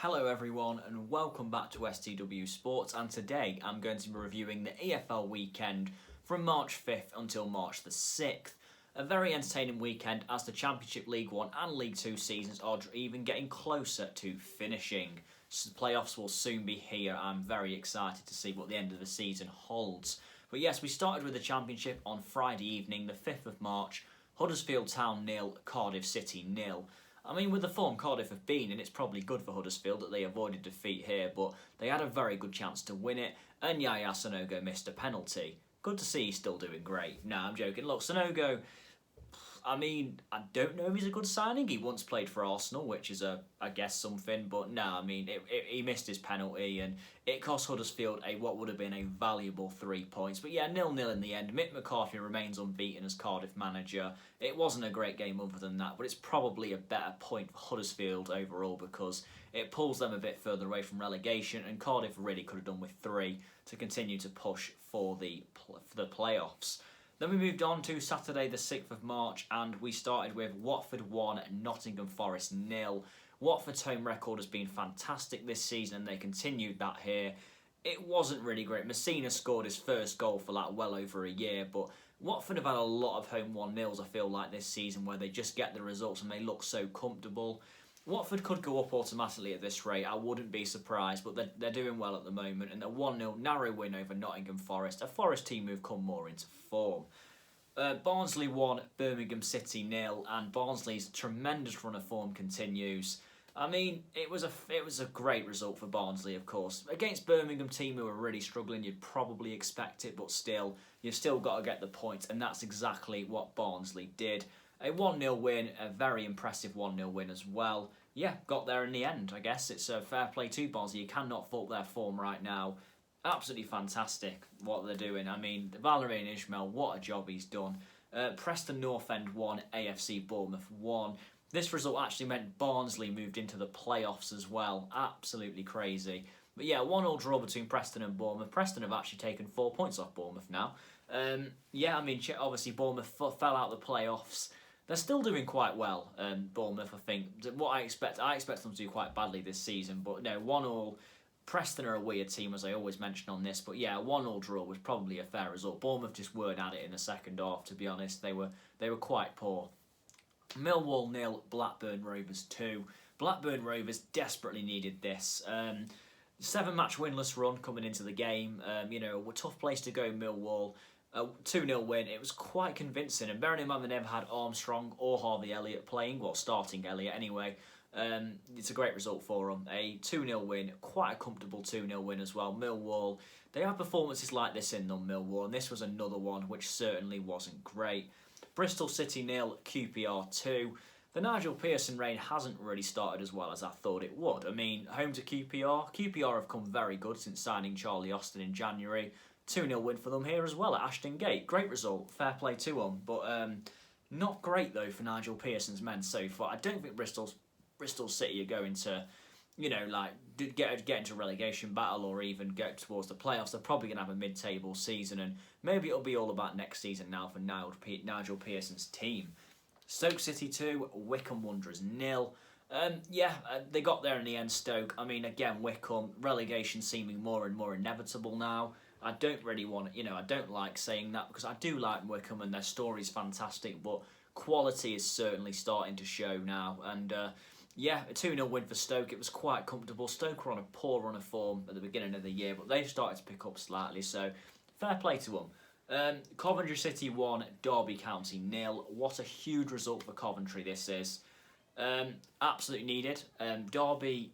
Hello everyone and welcome back to STW Sports, and today I'm going to be reviewing the EFL weekend from March 5th until March the 6th. A very entertaining weekend as the Championship League 1 and League 2 seasons are even getting closer to finishing. So the playoffs will soon be here. I'm very excited to see what the end of the season holds. But yes, we started with the Championship on Friday evening, the 5th of March. Huddersfield Town 0, Cardiff City 0. I mean, with the form Cardiff have been in, it's probably good for Huddersfield that they avoided defeat here, but they had a very good chance to win it, and Yaya Sanogo missed a penalty. Good to see he's still doing great. Nah, I'm joking. Look, Sanogo, I mean, I don't know if he's a good signing. He once played for Arsenal, which is, I guess, something, but no, I mean, he missed his penalty, and it cost Huddersfield what would have been a valuable 3 points. But yeah, 0-0 in the end. Mick McCarthy remains unbeaten as Cardiff manager. It wasn't a great game other than that, but it's probably a better point for Huddersfield overall because it pulls them a bit further away from relegation, and Cardiff really could have done with 3 to continue to push for the playoffs. Then we moved on to Saturday the 6th of March and we started with Watford 1, Nottingham Forest 0. Watford's home record has been fantastic this season and they continued that here. It wasn't really great. Messina scored his first goal for like well over a year, but Watford have had a lot of home 1-0s I feel like this season where they just get the results and they look so comfortable. Watford could go up automatically at this rate, I wouldn't be surprised, but they're doing well at the moment, and a 1-0 narrow win over Nottingham Forest, a Forest team who've come more into form. Barnsley 1, Birmingham City 0, and Barnsley's tremendous run of form continues. I mean, it was a great result for Barnsley, of course. Against Birmingham team who are really struggling, you'd probably expect it, but still, you've still got to get the points, and that's exactly what Barnsley did. A 1-0 win, a very impressive 1-0 win as well. Yeah, got there in the end, I guess. It's a fair play to Barnsley. You cannot fault their form right now. Absolutely fantastic what they're doing. I mean, Valérien Ismaël, what a job he's done. Preston North End 1, AFC Bournemouth 1. This result actually meant Barnsley moved into the playoffs as well. Absolutely crazy. But yeah, 1-1 draw between Preston and Bournemouth. Preston have actually taken 4 points off Bournemouth now. Yeah, I mean, obviously Bournemouth fell out of the playoffs. They're still doing quite well, Bournemouth, I think. What I expect them to do quite badly this season. But no, 1-1. Preston are a weird team, as I always mention on this. But yeah, 1-1 draw was probably a fair result. Bournemouth just weren't at it in the second half, to be honest. They were quite poor. Millwall 0, Blackburn Rovers 2. Blackburn Rovers desperately needed this. 7-match winless run coming into the game. A tough place to go, Millwall. A 2-0 win, it was quite convincing, and bearing in mind they never had Armstrong or Harvey Elliott playing, well, starting Elliott anyway, it's a great result for them. A 2-0 win, quite a comfortable 2-0 win as well. Millwall, they have performances like this in them, Millwall, and this was another one which certainly wasn't great. Bristol City 0, QPR 2. The Nigel Pearson reign hasn't really started as well as I thought it would. I mean, home to QPR. QPR have come very good since signing Charlie Austin in January. 2-0 win for them here as well at Ashton Gate. Great result, fair play to them. But not great though for Nigel Pearson's men so far. I don't think Bristol City are going to, get into a relegation battle or even get towards the playoffs. They're probably going to have a mid-table season, and maybe it'll be all about next season now for Nigel Pearson's team. Stoke City 2, Wycombe Wanderers 0. They got there in the end, Stoke. I mean, again, Wycombe, relegation seeming more and more inevitable now. I don't really want to, I don't like saying that because I do like Wycombe and their story's fantastic, but quality is certainly starting to show now. And a 2-0 win for Stoke. It was quite comfortable. Stoke were on a poor run of form at the beginning of the year, but they've started to pick up slightly, so fair play to them. Coventry City 1, Derby County 0. What a huge result for Coventry this is. Absolutely needed. Derby,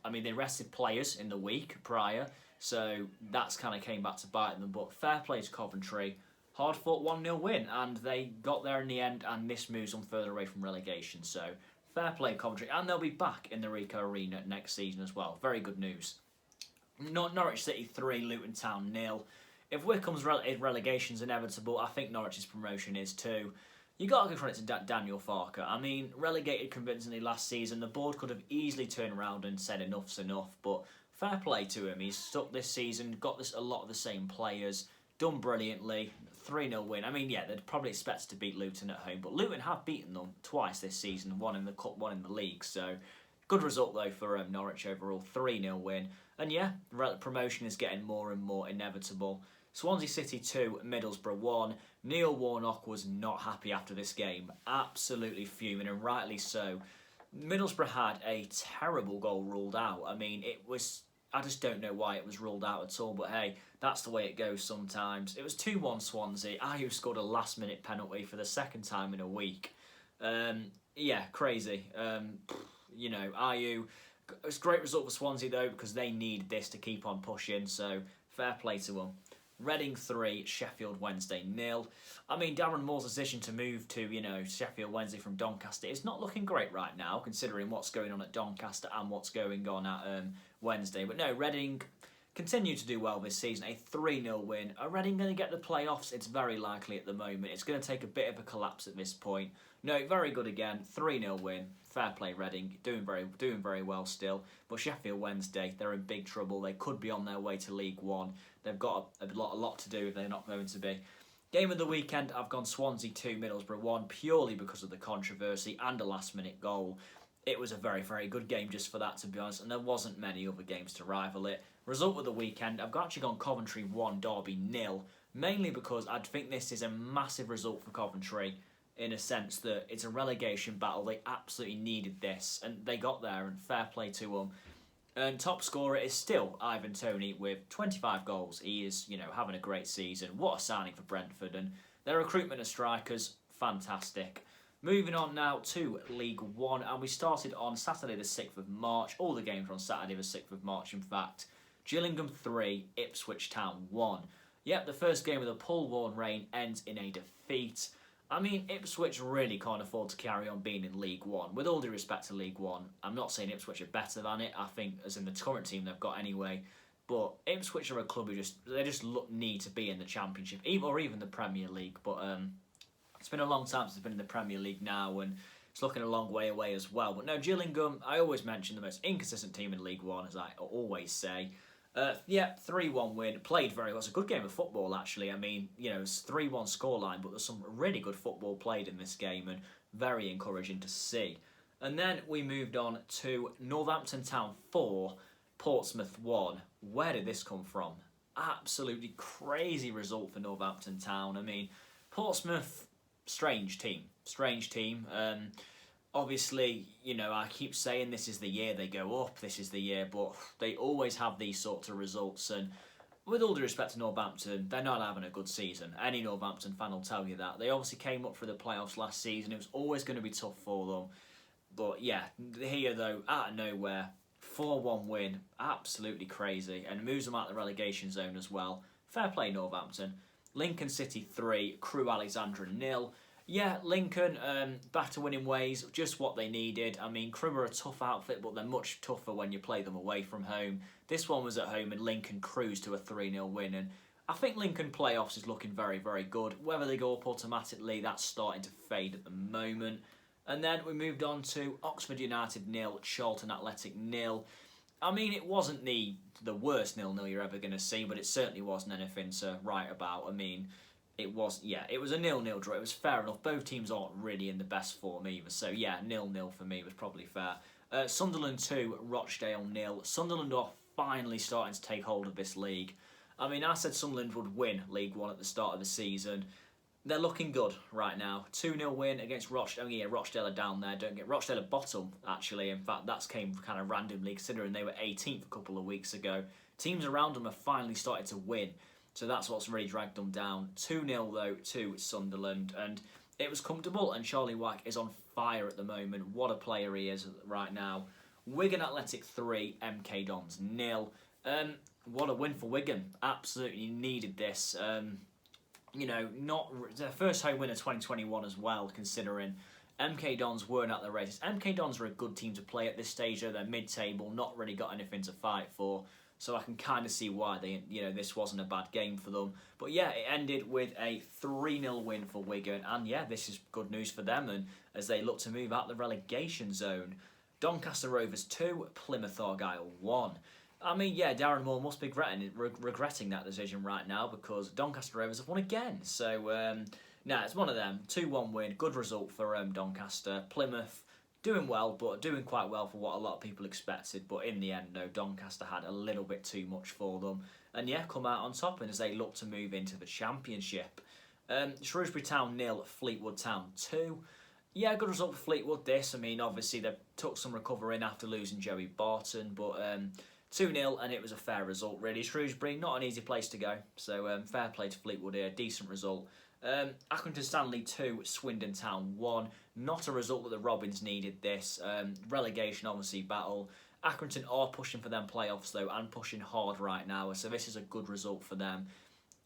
I mean, they rested players in the week prior, so that's kind of came back to bite them. But fair play to Coventry. Hard-fought 1-0 win, and they got there in the end, and this moves them further away from relegation. So fair play Coventry, and they'll be back in the Ricoh Arena next season as well. Very good news. Norwich City 3, Luton Town 0. If Wycombe's relegation's inevitable, I think Norwich's promotion is too. You got to give credit to Daniel Farker. I mean, relegated convincingly last season. The board could have easily turned around and said enough's enough, but fair play to him. He's stuck this season, got a lot of the same players, done brilliantly. 3-0 win. I mean, yeah, they'd probably expect to beat Luton at home, but Luton have beaten them twice this season, one in the cup, one in the league, so Good result though for Norwich overall, 3-0 win. And yeah, promotion is getting more and more inevitable. Swansea City 2, Middlesbrough 1. Neil Warnock was not happy after this game. Absolutely fuming, and rightly so. Middlesbrough had a terrible goal ruled out. I mean, I just don't know why it was ruled out at all, but hey, that's the way it goes sometimes. It was 2-1 Swansea. Ayew scored a last-minute penalty for the second time in a week. Yeah, crazy. Ayew, it's a great result for Swansea, though, because they need this to keep on pushing, so fair play to them. Reading 3, Sheffield Wednesday 0. I mean, Darren Moore's decision to move to, Sheffield Wednesday from Doncaster is not looking great right now, considering what's going on at Doncaster and what's going on at Wednesday. But no, Reading continue to do well this season. A 3-0 win. Are Reading going to get the playoffs? It's very likely at the moment. It's going to take a bit of a collapse at this point. No, very good again. 3-0 win. Fair play, Reading. Doing very well still. But Sheffield Wednesday, they're in big trouble. They could be on their way to League One. They've got a lot to do if they're not going to be. Game of the weekend, I've gone Swansea 2, Middlesbrough 1, purely because of the controversy and a last-minute goal. It was a very, very good game just for that, to be honest, and there wasn't many other games to rival it. Result of the weekend, I've actually gone Coventry 1, Derby 0, mainly because I think this is a massive result for Coventry, in a sense that it's a relegation battle. They absolutely needed this, and they got there, and fair play to them. And top scorer is still Ivan Toney with 25 goals. He is, having a great season. What a signing for Brentford, and their recruitment of strikers, fantastic. Moving on now to League One, and we started on Saturday the 6th of March. All the games were on Saturday the 6th of March, in fact. Gillingham 3, Ipswich Town 1. Yep, the first game of the pull-worn reign ends in a defeat. I mean, Ipswich really can't afford to carry on being in League One. With all due respect to League One, I'm not saying Ipswich are better than it. I think, as in the current team they've got anyway. But Ipswich are a club who need to be in the Championship, or even the Premier League. But it's been a long time since they've been in the Premier League now, and it's looking a long way away as well. But no, Gillingham, I always mention the most inconsistent team in League One, as I always say. 3-1 win, played very well. It's a good game of football, actually. I mean, it's 3-1 scoreline, but there's some really good football played in this game, and very encouraging to see. And then we moved on to Northampton Town 4, Portsmouth 1. Where did this come from? Absolutely crazy result for Northampton Town. I mean, Portsmouth, strange team. Obviously, I keep saying this is the year they go up, this is the year, but they always have these sorts of results, and with all due respect to Northampton, they're not having a good season. Any Northampton fan will tell you that. They obviously came up for the playoffs last season, it was always going to be tough for them, but yeah, here though, out of nowhere, 4-1 win, absolutely crazy, and moves them out the relegation zone as well. Fair play Northampton. Lincoln City 3, Crewe Alexandra 0. Yeah, Lincoln, back to winning ways, just what they needed. I mean, Crewe are a tough outfit, but they're much tougher when you play them away from home. This one was at home, and Lincoln cruised to a 3-0 win, and I think Lincoln playoffs is looking very, very good. Whether they go up automatically, that's starting to fade at the moment. And then we moved on to Oxford United 0, Charlton Athletic 0. I mean, it wasn't the worst 0-0 you're ever going to see, but it certainly wasn't anything to write about. I mean, it was a 0-0 draw. It was fair enough. Both teams aren't really in the best form either. So, yeah, 0-0 for me was probably fair. Sunderland 2, Rochdale 0. Sunderland are finally starting to take hold of this league. I mean, I said Sunderland would win League One at the start of the season. They're looking good right now. 2-0 win against Rochdale. Oh, yeah, Rochdale are down there. Don't get Rochdale at bottom, actually. In fact, that came kind of randomly, considering they were 18th a couple of weeks ago. Teams around them have finally started to win. So that's what's really dragged them down. 2-0, though, to Sunderland. And it was comfortable, and Charlie Wack is on fire at the moment. What a player he is right now. Wigan Athletic 3, MK Dons 0. What a win for Wigan. Absolutely needed this. Not their first home win of 2021 as well, considering MK Dons weren't at the races. MK Dons are a good team to play at this stage. They're mid-table, not really got anything to fight for. So I can kind of see why this wasn't a bad game for them. But yeah, it ended with a 3-0 win for Wigan. And yeah, this is good news for them, and as they look to move out the relegation zone. Doncaster Rovers 2, Plymouth Argyle 1. I mean, yeah, Darren Moore must be regretting that decision right now, because Doncaster Rovers have won again. So, it's one of them. 2-1 win, good result for Doncaster. Plymouth doing well, but doing quite well for what a lot of people expected. But in the end, no, Doncaster had a little bit too much for them. And yeah, come out on top and as they look to move into the Championship. Shrewsbury Town 0, Fleetwood Town 2. Yeah, good result for Fleetwood this. I mean, obviously they took some recovering after losing Joey Burton, but 2-0 and it was a fair result really. Shrewsbury, not an easy place to go, so fair play to Fleetwood here, decent result. Accrington Stanley 2, Swindon Town 1. Not a result that the Robins needed this. Relegation obviously battle. Accrington are pushing for them playoffs though and pushing hard right now, so this is a good result for them.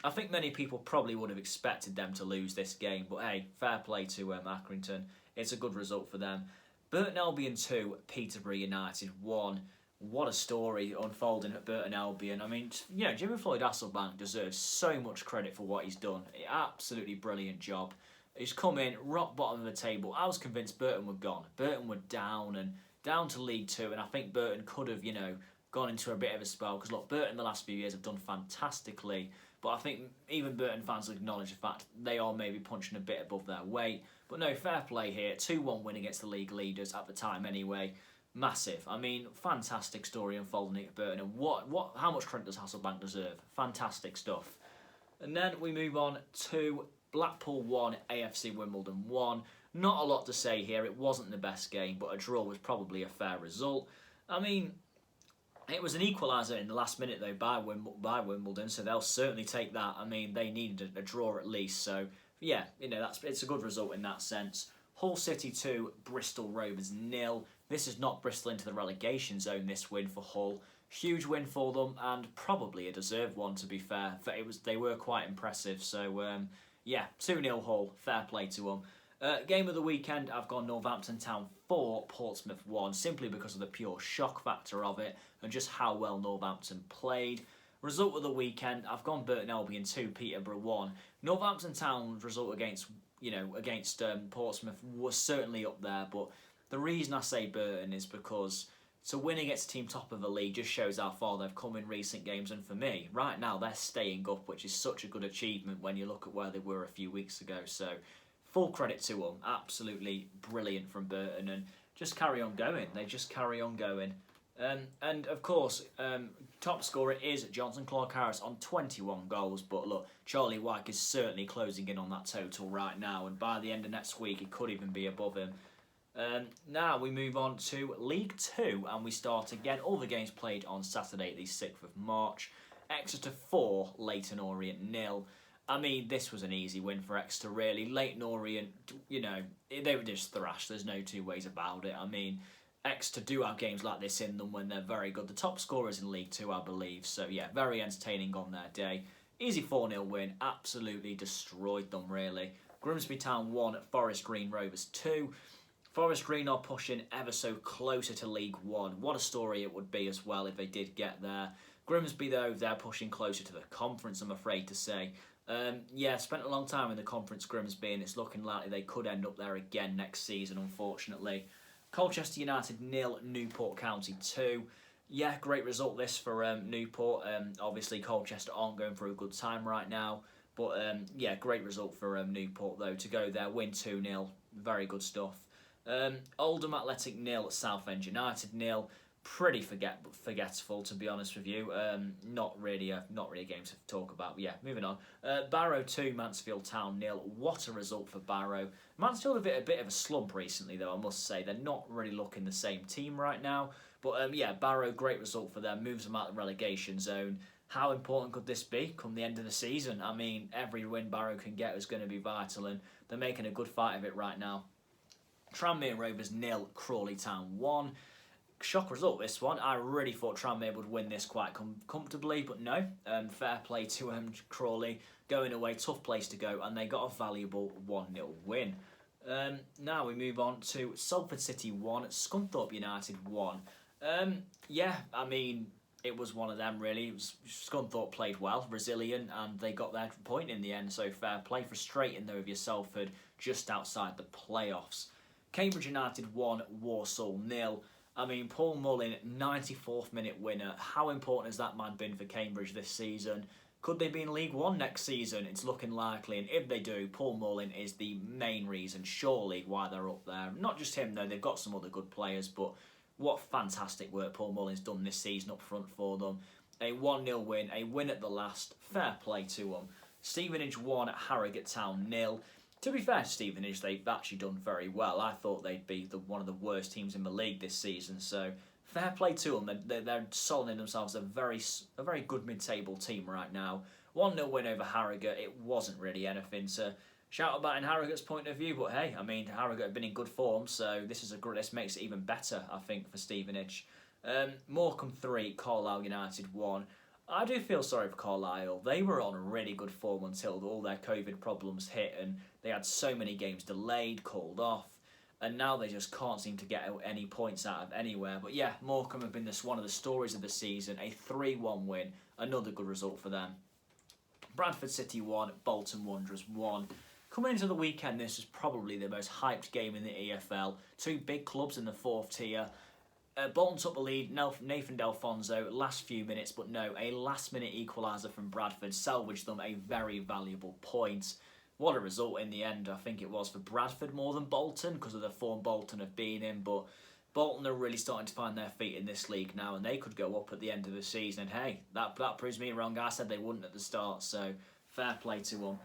I think many people probably would have expected them to lose this game, but hey, fair play to Accrington. It's a good result for them. Burton Albion 2, Peterborough United 1. What a story unfolding at Burton Albion. I mean, yeah, Jimmy Floyd Hasselbank deserves so much credit for what he's done. Absolutely brilliant job. He's come in, rock bottom of the table. I was convinced Burton were gone. Burton were down to League Two, and I think Burton could have, gone into a bit of a spell. Because look, Burton the last few years have done fantastically, but I think even Burton fans acknowledge the fact they are maybe punching a bit above their weight. But no, fair play here. 2-1 win against the league leaders at the time anyway. Massive. I mean, fantastic story unfolding at Burton. And how much credit does Hasselbank deserve? Fantastic stuff. And then we move on to Blackpool 1, AFC Wimbledon 1. Not a lot to say here. It wasn't the best game, but a draw was probably a fair result. I mean, it was an equaliser in the last minute though by Wimbledon, so they'll certainly take that. I mean, they needed a draw at least, so yeah, it's a good result in that sense. Hull City 2, Bristol Rovers 0. This is not Bristol into the relegation zone, this win for Hull. Huge win for them, and probably a deserved one to be fair. They were quite impressive, so yeah, 2-0 Hull, fair play to them. Game of the weekend, I've gone Northampton Town 4, Portsmouth 1, simply because of the pure shock factor of it and just how well Northampton played. Result of the weekend, I've gone Burton Albion 2, Peterborough 1. Northampton Town's result against Portsmouth was certainly up there, but the reason I say Burton is because to win against a team top of the league just shows how far they've come in recent games, and for me, right now they're staying up, which is such a good achievement when you look at where they were a few weeks ago, so full credit to them, absolutely brilliant from Burton, and just carry on going, they just carry on going. And of course, top scorer is Johnson Clark-Harris on 21 goals, but look, Charlie Wyke is certainly closing in on that total right now, and by the end of next week, it could even be above him. Now we move on to League 2, and we start again. All the games played on Saturday, the 6th of March. Exeter 4, Leyton Orient 0. I mean, this was an easy win for Exeter, really. Leyton Orient, they were just thrashed. There's no two ways about it. I mean, Exeter do have games like this in them when they're very good. The top scorers in League 2, I believe. So, yeah, very entertaining on their day. Easy 4-0 win. Absolutely destroyed them, really. Grimsby Town 1, Forest Green Rovers 2. Forest Green are pushing ever so closer to League 1. What a story it would be as well if they did get there. Grimsby, though, they're pushing closer to the conference, I'm afraid to say. Yeah, spent a long time in the conference, Grimsby, and it's looking likely they could end up there again next season, unfortunately. Colchester United 0, Newport County 2. Yeah, great result this for Newport. Obviously, Colchester aren't going through a good time right now. But yeah, great result for Newport, though, to go there, win 2-0. Very good stuff. Oldham Athletic 0, Southend United 0. Pretty forgetful, to be honest with you. Not really a game to talk about. But yeah, moving on. Barrow 2, Mansfield Town 0. What a result for Barrow. Mansfield a bit of a slump recently, though, I must say. They're not really looking the same team right now. But yeah, Barrow, great result for them. Moves them out of the relegation zone. How important could this be come the end of the season? I mean, every win Barrow can get is going to be vital, and they're making a good fight of it right now. Tranmere Rovers 0, Crawley Town 1. Shock result, this one. I really thought Tranmere would win this quite comfortably, but no. Fair play to Crawley. Going away, tough place to go, and they got a valuable 1-0 win. Now we move on to Salford City 1, Scunthorpe United 1. Yeah, I mean, it was one of them, really. Scunthorpe played well, resilient, and they got their point in the end, so fair play. Frustrating, though, if you're Salford, just outside the playoffs. Cambridge United 1, Walsall 0. I mean, Paul Mullin, 94th minute winner. How important has that man been for Cambridge this season? Could they be in League One next season? It's looking likely, and if they do, Paul Mullin is the main reason, surely, why they're up there. Not just him, though, they've got some other good players, but what fantastic work Paul Mullin's done this season up front for them. A 1-0 win, a win at the last, fair play to them. Stevenage 1, Harrogate Town 0. To be fair to Stevenage, they've actually done very well. I thought they'd be one of the worst teams in the league this season, so fair play to them. They're soldering themselves a very good mid-table team right now. 1-0 win over Harrogate. It wasn't really anything to shout about in Harrogate's point of view, but hey, I mean, Harrogate have been in good form, so this makes it even better, I think, for Stevenage. Morecambe 3, Carlisle United 1. I do feel sorry for Carlisle. They were on really good form until all their COVID problems hit, and they had so many games delayed, called off, and now they just can't seem to get any points out of anywhere. But yeah, Morecambe have been one of the stories of the season. A 3-1 win, another good result for them. Bradford City 1, Bolton Wanderers 1. Coming into the weekend, this was probably the most hyped game in the EFL. Two big clubs in the 4th tier. Bolton took the lead, Nathan Delfonso, last few minutes, but no, a last-minute equaliser from Bradford salvaged them a very valuable point. What a result in the end, I think it was for Bradford more than Bolton, because of the form Bolton have been in, but Bolton are really starting to find their feet in this league now, and they could go up at the end of the season, and hey, that proves me wrong. I said they wouldn't at the start, so fair play to them.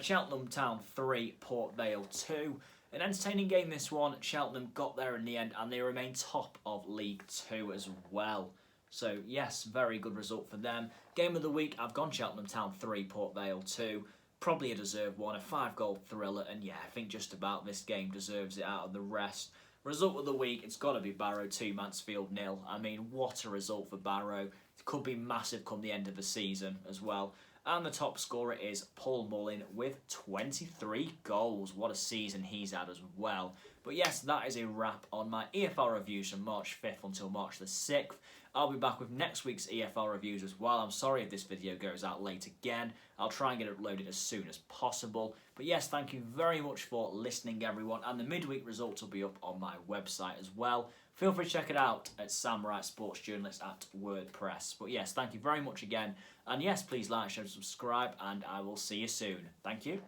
Cheltenham Town 3, Port Vale 2. An entertaining game, this one. Cheltenham got there in the end, and they remain top of League 2 as well. So, yes, very good result for them. Game of the week, I've gone Cheltenham Town 3, Port Vale 2. Probably a deserved one, a 5-goal thriller, and yeah, I think just about this game deserves it out of the rest. Result of the week, it's got to be Barrow 2, Mansfield 0. I mean, what a result for Barrow. It could be massive come the end of the season as well. And the top scorer is Paul Mullin with 23 goals. What a season he's had as well. But yes, that is a wrap on my EFL reviews from March 5th until March the 6th. I'll be back with next week's EFL reviews as well. I'm sorry if this video goes out late again. I'll try and get it uploaded as soon as possible. But yes, thank you very much for listening, everyone. And the midweek results will be up on my website as well. Feel free to check it out at Sam Wright Sports Journalist at WordPress. But yes, thank you very much again. And yes, please like, share, and subscribe. And I will see you soon. Thank you.